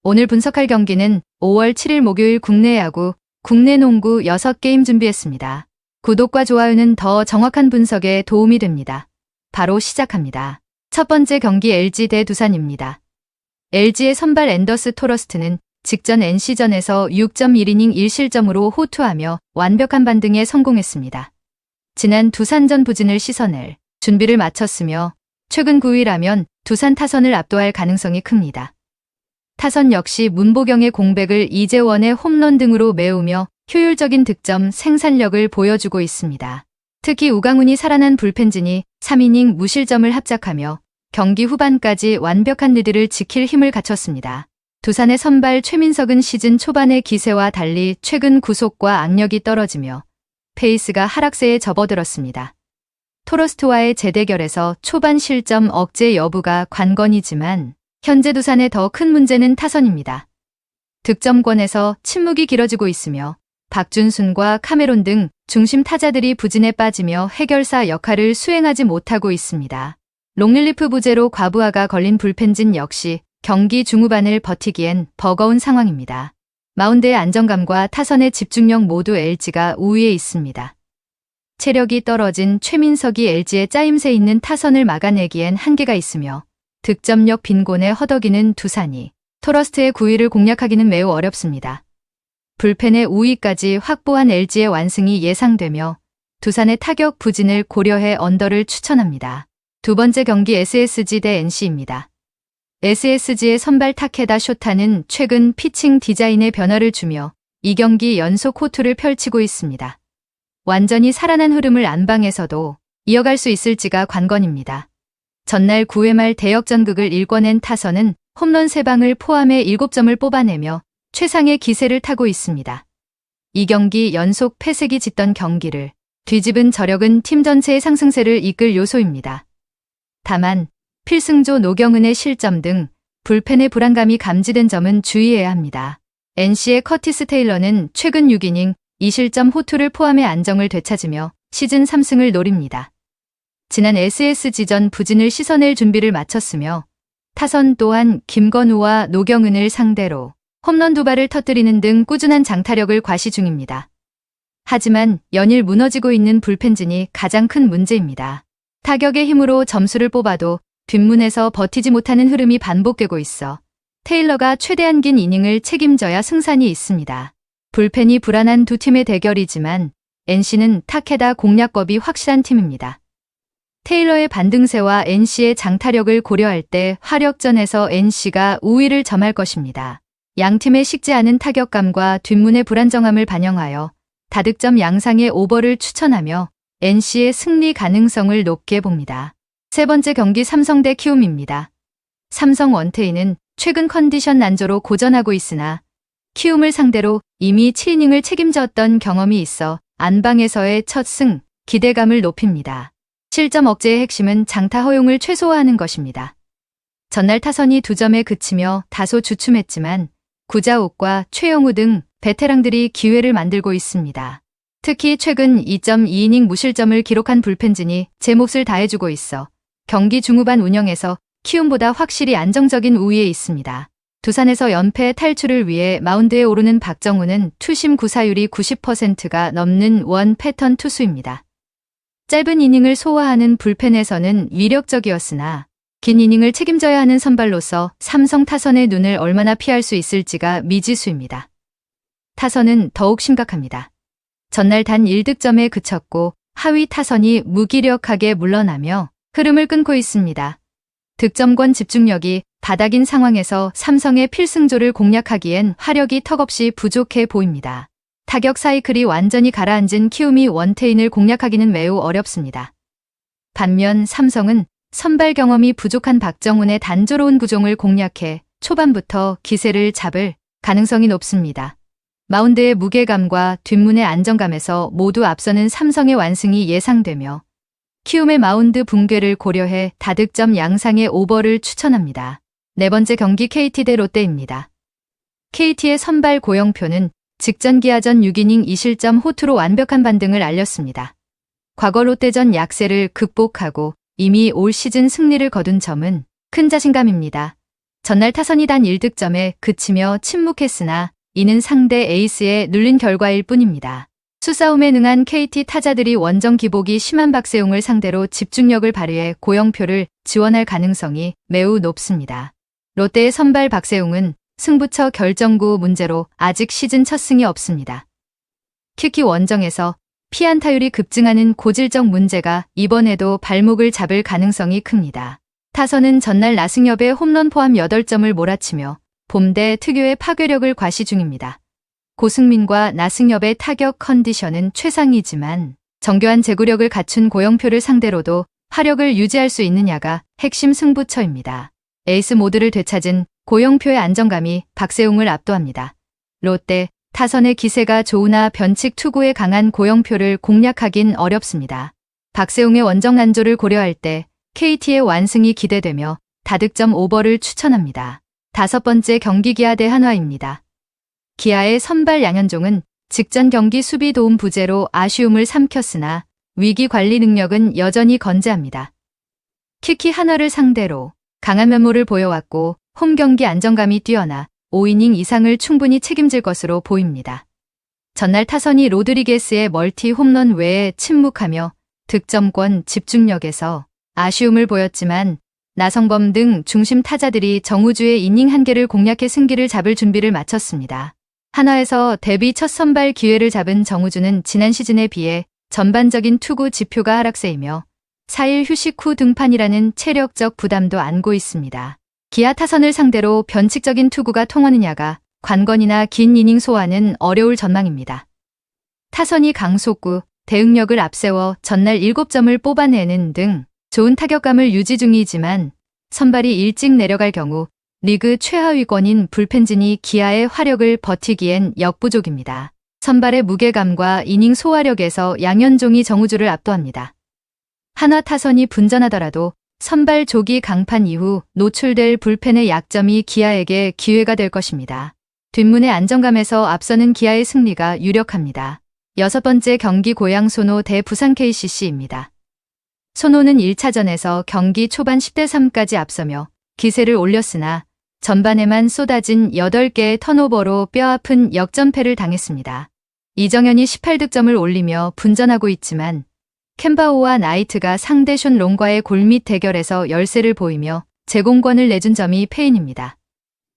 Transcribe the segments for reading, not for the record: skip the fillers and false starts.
오늘 분석할 경기는 5월 7일 목요일 국내 야구, 국내 농구 6게임 준비했습니다. 구독과 좋아요는 더 정확한 분석에 도움이 됩니다. 바로 시작합니다. 첫 번째 경기 LG 대 두산입니다. LG의 선발 앤더스 토러스트는 직전 NC전에서 6.1이닝 1실점으로 호투하며 완벽한 반등에 성공했습니다. 지난 두산전 부진을 씻어낼 준비를 마쳤으며 최근 9위라면 두산 타선을 압도할 가능성이 큽니다. 타선 역시 문보경의 공백을 이재원의 홈런 등으로 메우며 효율적인 득점 생산력을 보여주고 있습니다. 특히 우강훈이 살아난 불펜진이 3이닝 무실점을 합작하며 경기 후반까지 완벽한 리드를 지킬 힘을 갖췄습니다. 두산의 선발 최민석은 시즌 초반의 기세와 달리 최근 구속과 악력이 떨어지며 페이스가 하락세에 접어들었습니다. 토러스트와의 재대결에서 초반 실점 억제 여부가 관건이지만 현재 두산의 더 큰 문제는 타선입니다. 득점권에서 침묵이 길어지고 있으며 박준순과 카메론 등 중심 타자들이 부진에 빠지며 해결사 역할을 수행하지 못하고 있습니다. 롱릴리프 부재로 과부하가 걸린 불펜진 역시 경기 중후반을 버티기엔 버거운 상황입니다. 마운드의 안정감과 타선의 집중력 모두 LG가 우위에 있습니다. 체력이 떨어진 최민석이 LG의 짜임새 있는 타선을 막아내기엔 한계가 있으며 득점력 빈곤에 허덕이는 두산이 토러스트의 9위를 공략하기는 매우 어렵습니다. 불펜의 우위까지 확보한 LG의 완승이 예상되며 두산의 타격 부진을 고려해 언더를 추천합니다. 두 번째 경기 SSG 대 NC입니다. SSG의 선발 타케다 쇼타는 최근 피칭 디자인에 변화를 주며 2경기 연속 호투를 펼치고 있습니다. 완전히 살아난 흐름을 안방에서도 이어갈 수 있을지가 관건입니다. 전날 9회 말 대역전극을 일궈낸 타선은 홈런 3방을 포함해 7점을 뽑아내며 최상의 기세를 타고 있습니다. 2경기 연속 패색이 짙던 경기를 뒤집은 저력은 팀 전체의 상승세를 이끌 요소입니다. 다만 필승조 노경은의 실점 등 불펜의 불안감이 감지된 점은 주의해야 합니다. NC의 커티스 테일러는 최근 6이닝 2실점 호투를 포함해 안정을 되찾으며 시즌 3승을 노립니다. 지난 SSG전 부진을 씻어낼 준비를 마쳤으며 타선 또한 김건우와 노경은을 상대로 홈런 2발을 터뜨리는 등 꾸준한 장타력을 과시 중입니다. 하지만 연일 무너지고 있는 불펜진이 가장 큰 문제입니다. 타격의 힘으로 점수를 뽑아도 뒷문에서 버티지 못하는 흐름이 반복되고 있어 테일러가 최대한 긴 이닝을 책임져야 승산이 있습니다. 불펜이 불안한 두 팀의 대결이지만 NC는 타케다 공략법이 확실한 팀입니다. 테일러의 반등세와 NC의 장타력을 고려할 때 화력전에서 NC가 우위를 점할 것입니다. 양팀의 식지 않은 타격감과 뒷문의 불안정함을 반영하여 다득점 양상의 오버를 추천하며 NC의 승리 가능성을 높게 봅니다. 세 번째 경기 삼성 대 키움입니다. 삼성 원태인은 최근 컨디션 난조로 고전하고 있으나 키움을 상대로 이미 7이닝을 책임졌던 경험이 있어 안방에서의 첫 승, 기대감을 높입니다. 실점 억제의 핵심은 장타 허용을 최소화하는 것입니다. 전날 타선이 2점에 그치며 다소 주춤했지만 구자욱과 최영우 등 베테랑들이 기회를 만들고 있습니다. 특히 최근 2.2이닝 무실점을 기록한 불펜진이 제 몫을 다해주고 있어 경기 중후반 운영에서 키움보다 확실히 안정적인 우위에 있습니다. 두산에서 연패 탈출을 위해 마운드에 오르는 박정우는 투심 구사율이 90%가 넘는 원 패턴 투수입니다. 짧은 이닝을 소화하는 불펜에서는 위력적이었으나 긴 이닝을 책임져야 하는 선발로서 삼성 타선의 눈을 얼마나 피할 수 있을지가 미지수입니다. 타선은 더욱 심각합니다. 전날 단 1득점에 그쳤고 하위 타선이 무기력하게 물러나며 흐름을 끊고 있습니다. 득점권 집중력이 바닥인 상황에서 삼성의 필승조를 공략하기엔 화력이 턱없이 부족해 보입니다. 타격 사이클이 완전히 가라앉은 키움이 원태인을 공략하기는 매우 어렵습니다. 반면 삼성은 선발 경험이 부족한 박정훈의 단조로운 구종을 공략해 초반부터 기세를 잡을 가능성이 높습니다. 마운드의 무게감과 뒷문의 안정감에서 모두 앞서는 삼성의 완승이 예상되며 키움의 마운드 붕괴를 고려해 다득점 양상의 오버를 추천합니다. 네 번째 경기 KT 대 롯데입니다. KT의 선발 고영표는 직전 기아전 6이닝 2실점 호투로 완벽한 반등을 알렸습니다. 과거 롯데전 약세를 극복하고 이미 올 시즌 승리를 거둔 점은 큰 자신감입니다. 전날 타선이 단 1득점에 그치며 침묵했으나 이는 상대 에이스에 눌린 결과일 뿐입니다. 수싸움에 능한 KT 타자들이 원정 기복이 심한 박세웅을 상대로 집중력을 발휘해 고영표를 지원할 가능성이 매우 높습니다. 롯데의 선발 박세웅은 승부처 결정구 문제로 아직 시즌 첫 승이 없습니다. 특히 원정에서 피안타율이 급증하는 고질적 문제가 이번에도 발목을 잡을 가능성이 큽니다. 타선은 전날 나승엽의 홈런 포함 8점을 몰아치며 봄대 특유의 파괴력을 과시 중입니다. 고승민과 나승엽의 타격 컨디션은 최상이지만 정교한 제구력을 갖춘 고영표를 상대로도 화력을 유지할 수 있느냐가 핵심 승부처입니다. 에이스 모드를 되찾은 고영표의 안정감이 박세웅을 압도합니다. 롯데 타선의 기세가 좋으나 변칙 투구에 강한 고영표를 공략하긴 어렵습니다. 박세웅의 원정 난조를 고려할 때 KT의 완승이 기대되며 다득점 오버를 추천합니다. 5번째 경기 기아 대 한화입니다. 기아의 선발 양현종은 직전 경기 수비 도움 부재로 아쉬움을 삼켰으나 위기 관리 능력은 여전히 건재합니다. 특히 한화를 상대로 강한 면모를 보여왔고 홈 경기 안정감이 뛰어나 5이닝 이상을 충분히 책임질 것으로 보입니다. 전날 타선이 로드리게스의 멀티 홈런 외에 침묵하며 득점권 집중력에서 아쉬움을 보였지만 나성범 등 중심 타자들이 정우주의 이닝 1개를 공략해 승기를 잡을 준비를 마쳤습니다. 한화에서 데뷔 첫 선발 기회를 잡은 정우주는 지난 시즌에 비해 전반적인 투구 지표가 하락세이며 4일 휴식 후 등판이라는 체력적 부담도 안고 있습니다. 기아 타선을 상대로 변칙적인 투구가 통하느냐가 관건이나 긴 이닝 소화는 어려울 전망입니다. 타선이 강속구, 대응력을 앞세워 전날 7점을 뽑아내는 등 좋은 타격감을 유지 중이지만 선발이 일찍 내려갈 경우 리그 최하위권인 불펜진이 기아의 화력을 버티기엔 역부족입니다. 선발의 무게감과 이닝 소화력에서 양현종이 정우주를 압도합니다. 한화 타선이 분전하더라도 선발 조기 강판 이후 노출될 불펜의 약점이 기아에게 기회가 될 것입니다. 뒷문의 안정감에서 앞서는 기아의 승리가 유력합니다. 6번째 경기 고양 소노 대 부산 KCC입니다. 소노는 1차전에서 경기 초반 10대3까지 앞서며 기세를 올렸으나 전반에만 쏟아진 8개의 턴오버로 뼈아픈 역전패를 당했습니다. 이정현이 18득점을 올리며 분전하고 있지만 캔바오와 나이트가 상대 숀 롱과의 골밑 대결에서 열세를 보이며 제공권을 내준 점이 패인입니다.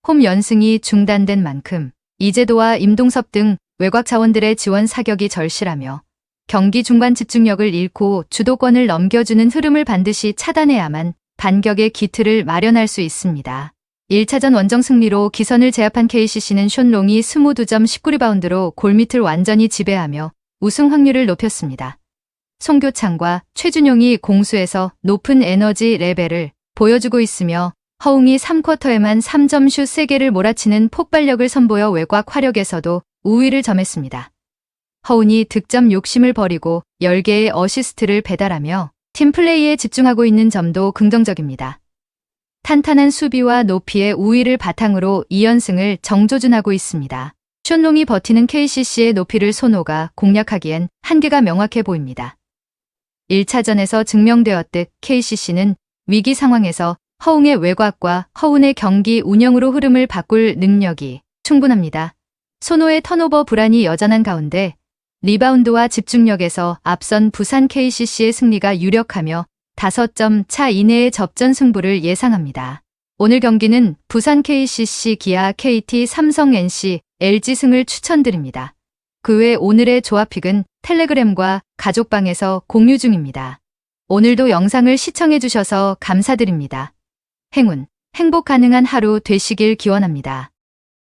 홈 연승이 중단된 만큼 이재도와 임동섭 등 외곽 자원들의 지원 사격이 절실하며 경기 중반 집중력을 잃고 주도권을 넘겨주는 흐름을 반드시 차단해야만 반격의 기틀을 마련할 수 있습니다. 1차전 원정 승리로 기선을 제압한 KCC는 숀 롱이 22점 19리바운드로 골밑을 완전히 지배하며 우승 확률을 높였습니다. 송교창과 최준용이 공수에서 높은 에너지 레벨을 보여주고 있으며 허웅이 3쿼터에만 3점 슛 3개를 몰아치는 폭발력을 선보여 외곽 화력에서도 우위를 점했습니다. 허운이 득점 욕심을 버리고 10개의 어시스트를 배달하며 팀 플레이에 집중하고 있는 점도 긍정적입니다. 탄탄한 수비와 높이의 우위를 바탕으로 2연승을 정조준하고 있습니다. 숀 롱이 버티는 KCC의 높이를 소노가 공략하기엔 한계가 명확해 보입니다. 1차전에서 증명되었듯 KCC는 위기 상황에서 허웅의 외곽과 허운의 경기 운영으로 흐름을 바꿀 능력이 충분합니다. 소노의 턴오버 불안이 여전한 가운데 리바운드와 집중력에서 앞선 부산 KCC의 승리가 유력하며 5점 차 이내의 접전 승부를 예상합니다. 오늘 경기는 부산 KCC, 기아, KT, 삼성, NC, LG 승을 추천드립니다. 그 외 오늘의 조합픽은 텔레그램과 가족방에서 공유 중입니다. 오늘도 영상을 시청해주셔서 감사드립니다. 행운, 행복 가능한 하루 되시길 기원합니다.